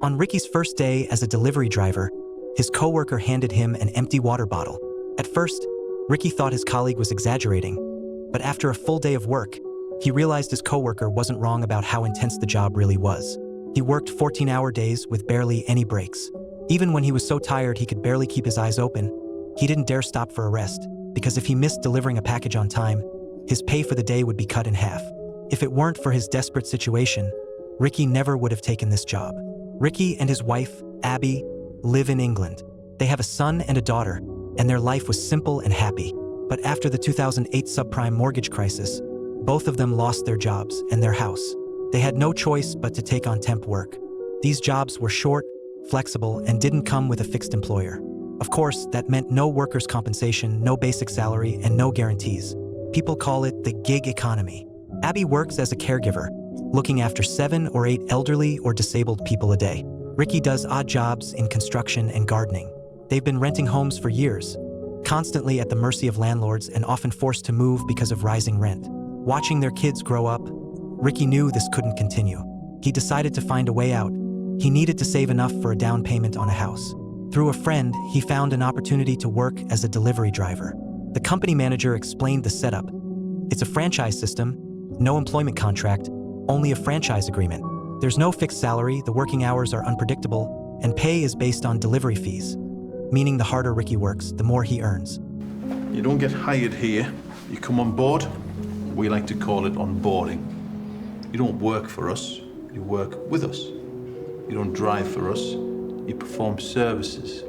On Ricky's first day as a delivery driver, his coworker handed him an empty water bottle. At first, Ricky thought his colleague was exaggerating, but after a full day of work, he realized his coworker wasn't wrong about how intense the job really was. He worked 14-hour days with barely any breaks. Even when he was so tired he could barely keep his eyes open, he didn't dare stop for a rest, because if he missed delivering a package on time, his pay for the day would be cut in half. If it weren't for his desperate situation, Ricky never would have taken this job. Ricky and his wife, Abby, live in England. They have a son and a daughter, and their life was simple and happy. But after the 2008 subprime mortgage crisis, both of them lost their jobs and their house. They had no choice but to take on temp work. These jobs were short, flexible, and didn't come with a fixed employer. Of course, that meant no workers' compensation, no basic salary, and no guarantees. People call it the gig economy. Abby works as a caregiver, looking after 7 or 8 elderly or disabled people a day. Ricky does odd jobs in construction and gardening. They've been renting homes for years, constantly at the mercy of landlords and often forced to move because of rising rent. Watching their kids grow up, Ricky knew this couldn't continue. He decided to find a way out. He needed to save enough for a down payment on a house. Through a friend, he found an opportunity to work as a delivery driver. The company manager explained the setup. It's a franchise system, no employment contract, only a franchise agreement. There's no fixed salary, the working hours are unpredictable, and pay is based on delivery fees, meaning the harder Ricky works, the more he earns. You don't get hired here. You come on board. We like to call it onboarding. You don't work for us, you work with us. You don't drive for us, you perform services.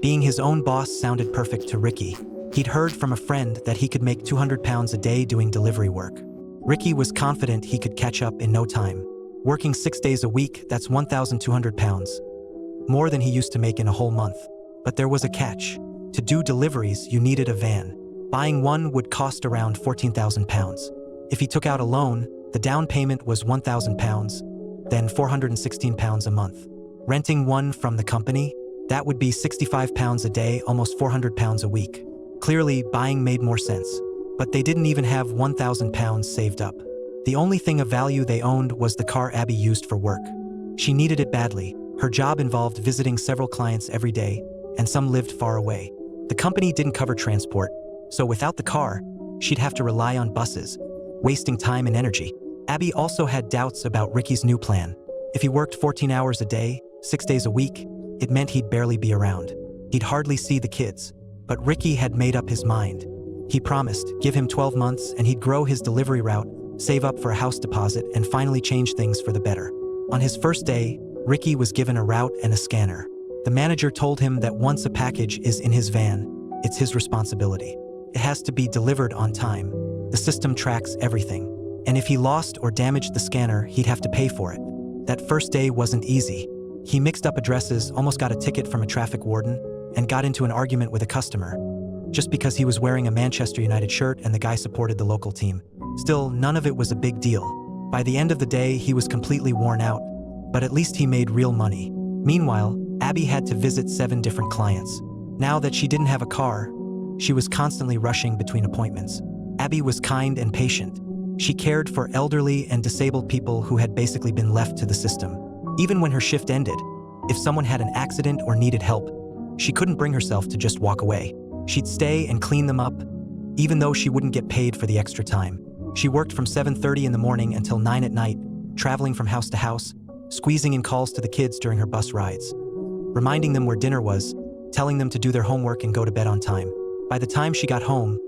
Being his own boss sounded perfect to Ricky. He'd heard from a friend that he could make £200 a day doing delivery work. Ricky was confident he could catch up in no time. Working 6 days a week, that's £1,200, more than he used to make in a whole month. But there was a catch. To do deliveries, you needed a van. Buying one would cost around £14,000. If he took out a loan, the down payment was £1,000, then £416 a month. Renting one from the company, that would be £65 a day, almost £400 a week. Clearly, buying made more sense. But they didn't even have £1,000 saved up. The only thing of value they owned was the car Abby used for work. She needed it badly. Her job involved visiting several clients every day, and some lived far away. The company didn't cover transport, so without the car, she'd have to rely on buses, wasting time and energy. Abby also had doubts about Ricky's new plan. If he worked 14 hours a day, 6 days a week, it meant he'd barely be around. He'd hardly see the kids. But Ricky had made up his mind. He promised, give him 12 months and he'd grow his delivery route, save up for a house deposit, and finally change things for the better. On his first day, Ricky was given a route and a scanner. The manager told him that once a package is in his van, it's his responsibility. It has to be delivered on time. The system tracks everything. And if he lost or damaged the scanner, he'd have to pay for it. That first day wasn't easy. He mixed up addresses, almost got a ticket from a traffic warden, and got into an argument with a customer, just because he was wearing a Manchester United shirt and the guy supported the local team. Still, none of it was a big deal. By the end of the day, he was completely worn out, but at least he made real money. Meanwhile, Abby had to visit 7 different clients. Now that she didn't have a car, she was constantly rushing between appointments. Abby was kind and patient. She cared for elderly and disabled people who had basically been left to the system. Even when her shift ended, if someone had an accident or needed help, she couldn't bring herself to just walk away. She'd stay and clean them up, even though she wouldn't get paid for the extra time. She worked from 7:30 in the morning until 9 at night, traveling from house to house, squeezing in calls to the kids during her bus rides, reminding them where dinner was, telling them to do their homework and go to bed on time. By the time she got home,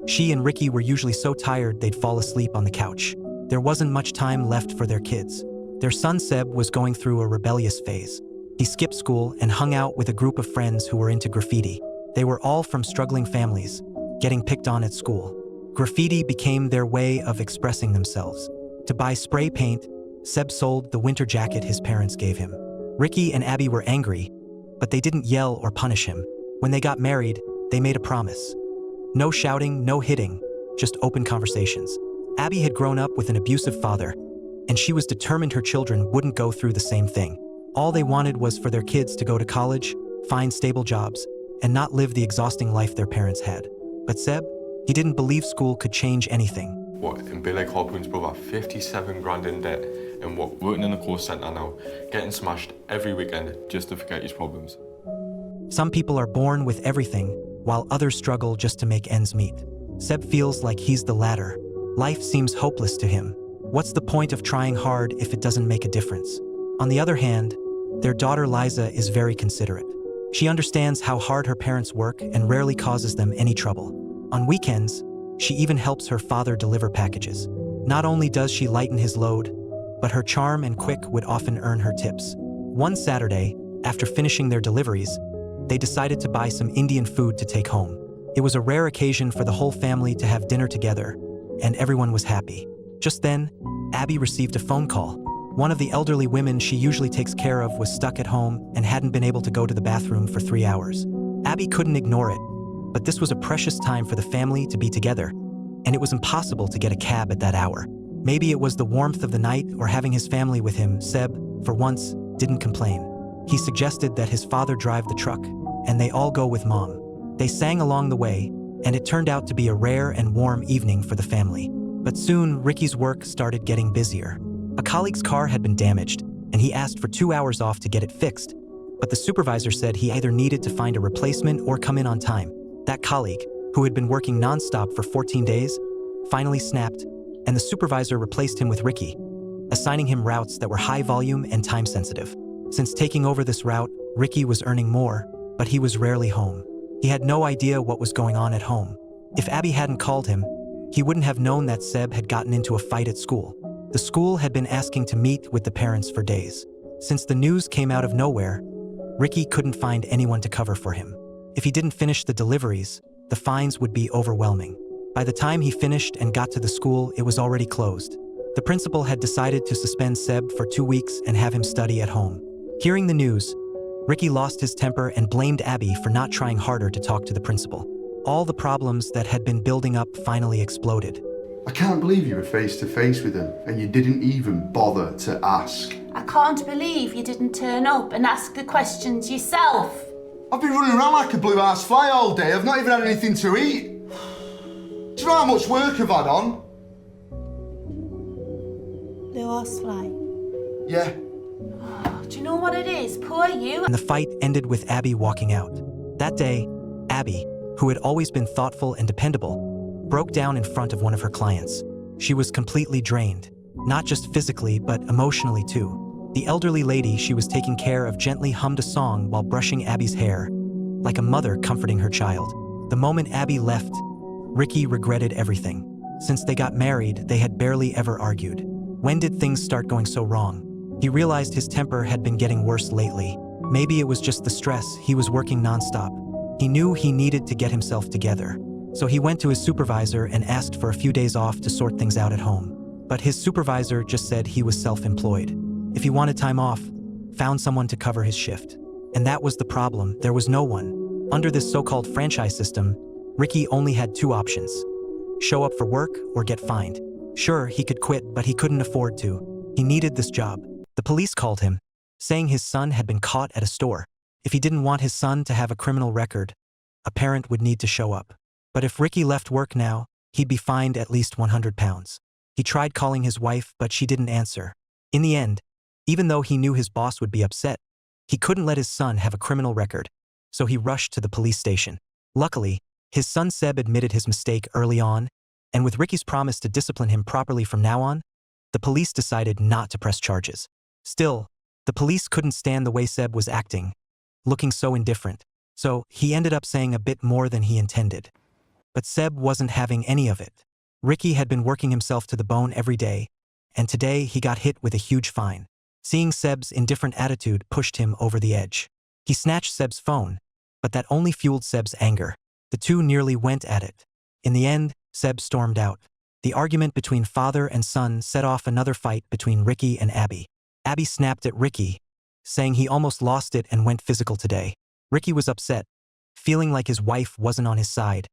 she and Ricky were usually so tired they'd fall asleep on the couch. There wasn't much time left for their kids. Their son Seb was going through a rebellious phase. He skipped school and hung out with a group of friends who were into graffiti. They were all from struggling families, getting picked on at school. Graffiti became their way of expressing themselves. To buy spray paint, Seb sold the winter jacket his parents gave him. Ricky and Abby were angry, but they didn't yell or punish him. When they got married, they made a promise. No shouting, no hitting, just open conversations. Abby had grown up with an abusive father, and she was determined her children wouldn't go through the same thing. All they wanted was for their kids to go to college, find stable jobs, and not live the exhausting life their parents had. But Seb, he didn't believe school could change anything. What, and be like Hopkins, brother, 57 grand in debt, and working in a call centre now, getting smashed every weekend just to forget his problems. Some people are born with everything, while others struggle just to make ends meet. Seb feels like he's the latter. Life seems hopeless to him. What's the point of trying hard if it doesn't make a difference? On the other hand, their daughter Liza is very considerate. She understands how hard her parents work and rarely causes them any trouble. On weekends, she even helps her father deliver packages. Not only does she lighten his load, but her charm and quick would often earn her tips. One Saturday, after finishing their deliveries, they decided to buy some Indian food to take home. It was a rare occasion for the whole family to have dinner together, and everyone was happy. Just then, Abby received a phone call. One of the elderly women she usually takes care of was stuck at home and hadn't been able to go to the bathroom for 3 hours. Abby couldn't ignore it, but this was a precious time for the family to be together, and it was impossible to get a cab at that hour. Maybe it was the warmth of the night or having his family with him. Seb, for once, didn't complain. He suggested that his father drive the truck, and they all go with Mom. They sang along the way, and it turned out to be a rare and warm evening for the family. But soon, Ricky's work started getting busier. A colleague's car had been damaged, and he asked for 2 hours off to get it fixed. But the supervisor said he either needed to find a replacement or come in on time. That colleague, who had been working nonstop for 14 days, finally snapped, and the supervisor replaced him with Ricky, assigning him routes that were high volume and time sensitive. Since taking over this route, Ricky was earning more, but he was rarely home. He had no idea what was going on at home. If Abby hadn't called him, he wouldn't have known that Seb had gotten into a fight at school. The school had been asking to meet with the parents for days. Since the news came out of nowhere, Ricky couldn't find anyone to cover for him. If he didn't finish the deliveries, the fines would be overwhelming. By the time he finished and got to the school, it was already closed. The principal had decided to suspend Seb for 2 weeks and have him study at home. Hearing the news, Ricky lost his temper and blamed Abby for not trying harder to talk to the principal. All the problems that had been building up finally exploded. I can't believe you were face to face with him and you didn't even bother to ask. I can't believe you didn't turn up and ask the questions yourself. I've been running around like a blue-ass fly all day. I've not even had anything to eat. Do you know how much work I've had on? Blue horsefly. Yeah. Do you know what it is? Poor you. And the fight ended with Abby walking out. That day, Abby, who had always been thoughtful and dependable, broke down in front of one of her clients. She was completely drained, not just physically, but emotionally too. The elderly lady she was taking care of gently hummed a song while brushing Abby's hair, like a mother comforting her child. The moment Abby left, Ricky regretted everything. Since they got married, they had barely ever argued. When did things start going so wrong? He realized his temper had been getting worse lately. Maybe it was just the stress. He was working nonstop. He knew he needed to get himself together. So he went to his supervisor and asked for a few days off to sort things out at home. But his supervisor just said he was self-employed. If he wanted time off, found someone to cover his shift. And that was the problem. There was no one. Under this so-called franchise system, Ricky only had 2 options: show up for work or get fined. Sure, he could quit, but he couldn't afford to. He needed this job. The police called him, saying his son had been caught at a store. If he didn't want his son to have a criminal record, a parent would need to show up. But if Ricky left work now, he'd be fined at least £100. He tried calling his wife, but she didn't answer. In the end, even though he knew his boss would be upset, he couldn't let his son have a criminal record, so he rushed to the police station. Luckily, his son Seb admitted his mistake early on, and with Ricky's promise to discipline him properly from now on, the police decided not to press charges. Still, the police couldn't stand the way Seb was acting, looking so indifferent, so he ended up saying a bit more than he intended. But Seb wasn't having any of it. Ricky had been working himself to the bone every day, and today he got hit with a huge fine. Seeing Seb's indifferent attitude pushed him over the edge. He snatched Seb's phone, but that only fueled Seb's anger. The two nearly went at it. In the end, Seb stormed out. The argument between father and son set off another fight between Ricky and Abby. Abby snapped at Ricky, saying he almost lost it and went physical today. Ricky was upset, feeling like his wife wasn't on his side,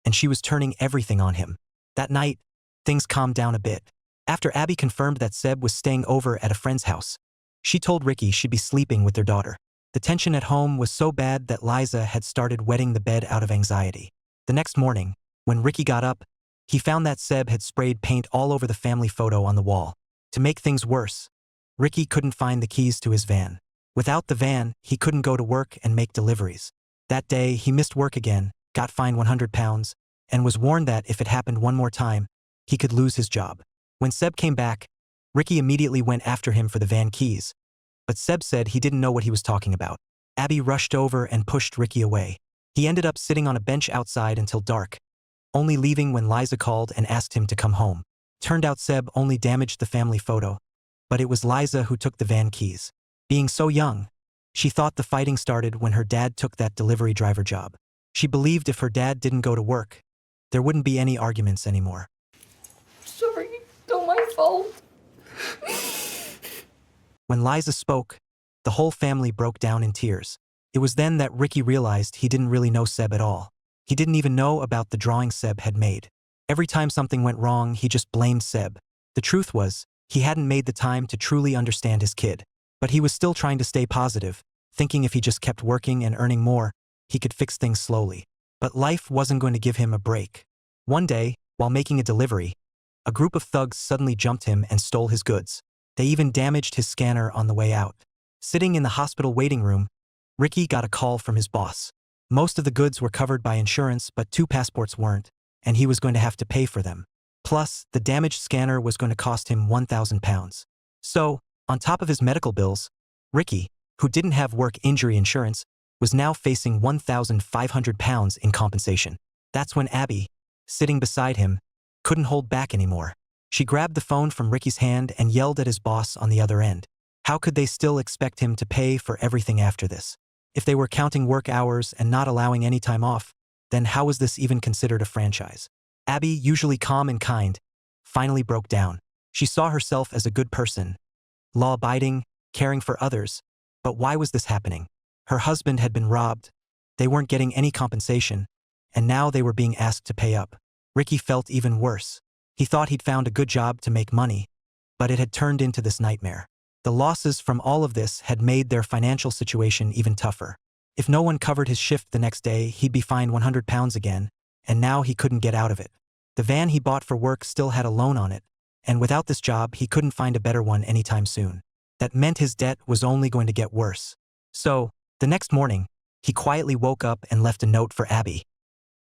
and she was turning everything on him. That night, things calmed down a bit. After Abby confirmed that Seb was staying over at a friend's house, she told Ricky she'd be sleeping with their daughter. The tension at home was so bad that Liza had started wetting the bed out of anxiety. The next morning, when Ricky got up, he found that Seb had sprayed paint all over the family photo on the wall. To make things worse, Ricky couldn't find the keys to his van. Without the van, he couldn't go to work and make deliveries. That day, he missed work again, got fined £100, and was warned that if it happened one more time, he could lose his job. When Seb came back, Ricky immediately went after him for the van keys. But Seb said he didn't know what he was talking about. Abby rushed over and pushed Ricky away. He ended up sitting on a bench outside until dark, only leaving when Liza called and asked him to come home. Turned out Seb only damaged the family photo, but it was Liza who took the van keys. Being so young, she thought the fighting started when her dad took that delivery driver job. She believed if her dad didn't go to work, there wouldn't be any arguments anymore. Sorry, it's not my fault. When Liza spoke, the whole family broke down in tears. It was then that Ricky realized he didn't really know Seb at all. He didn't even know about the drawing Seb had made. Every time something went wrong, he just blamed Seb. The truth was, he hadn't made the time to truly understand his kid. But he was still trying to stay positive, thinking if he just kept working and earning more, he could fix things slowly. But life wasn't going to give him a break. One day, while making a delivery, a group of thugs suddenly jumped him and stole his goods. They even damaged his scanner on the way out. Sitting in the hospital waiting room, Ricky got a call from his boss. Most of the goods were covered by insurance, but 2 passports weren't, and he was going to have to pay for them. Plus, the damaged scanner was going to cost him £1,000. So, on top of his medical bills, Ricky, who didn't have work injury insurance, was now facing £1,500 in compensation. That's when Abby, sitting beside him, couldn't hold back anymore. She grabbed the phone from Ricky's hand and yelled at his boss on the other end. How could they still expect him to pay for everything after this? If they were counting work hours and not allowing any time off, then how was this even considered a franchise? Abby, usually calm and kind, finally broke down. She saw herself as a good person, law-abiding, caring for others. But why was this happening? Her husband had been robbed, they weren't getting any compensation, and now they were being asked to pay up. Ricky felt even worse. He thought he'd found a good job to make money, but it had turned into this nightmare. The losses from all of this had made their financial situation even tougher. If no one covered his shift the next day, he'd be fined £100 again, and now he couldn't get out of it. The van he bought for work still had a loan on it, and without this job, he couldn't find a better one anytime soon. That meant his debt was only going to get worse. So, the next morning, he quietly woke up and left a note for Abby.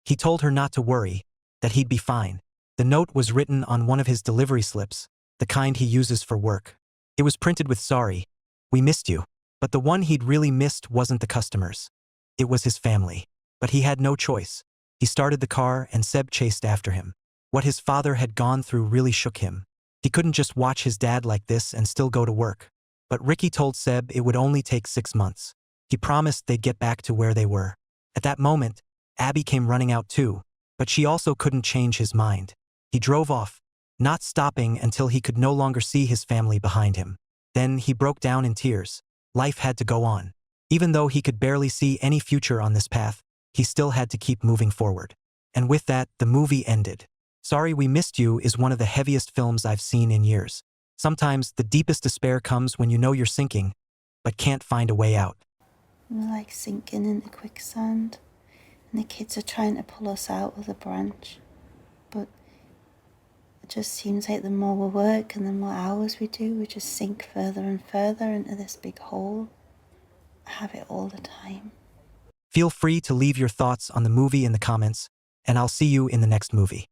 He told her not to worry, that he'd be fine. The note was written on one of his delivery slips, the kind he uses for work. It was printed with "Sorry, we missed you." But the one he'd really missed wasn't the customers. It was his family. But he had no choice. He started the car and Seb chased after him. What his father had gone through really shook him. He couldn't just watch his dad like this and still go to work. But Ricky told Seb it would only take 6 months. He promised they'd get back to where they were. At that moment, Abby came running out too, but she also couldn't change his mind. He drove off, not stopping until he could no longer see his family behind him. Then he broke down in tears. Life had to go on. Even though he could barely see any future on this path, he still had to keep moving forward. And with that, the movie ended. Sorry We Missed You is one of the heaviest films I've seen in years. Sometimes the deepest despair comes when you know you're sinking, but can't find a way out. We're like sinking into quicksand, and the kids are trying to pull us out with a branch. But it just seems like the more we work and the more hours we do, we just sink further and further into this big hole. I have it all the time. Feel free to leave your thoughts on the movie in the comments, and I'll see you in the next movie.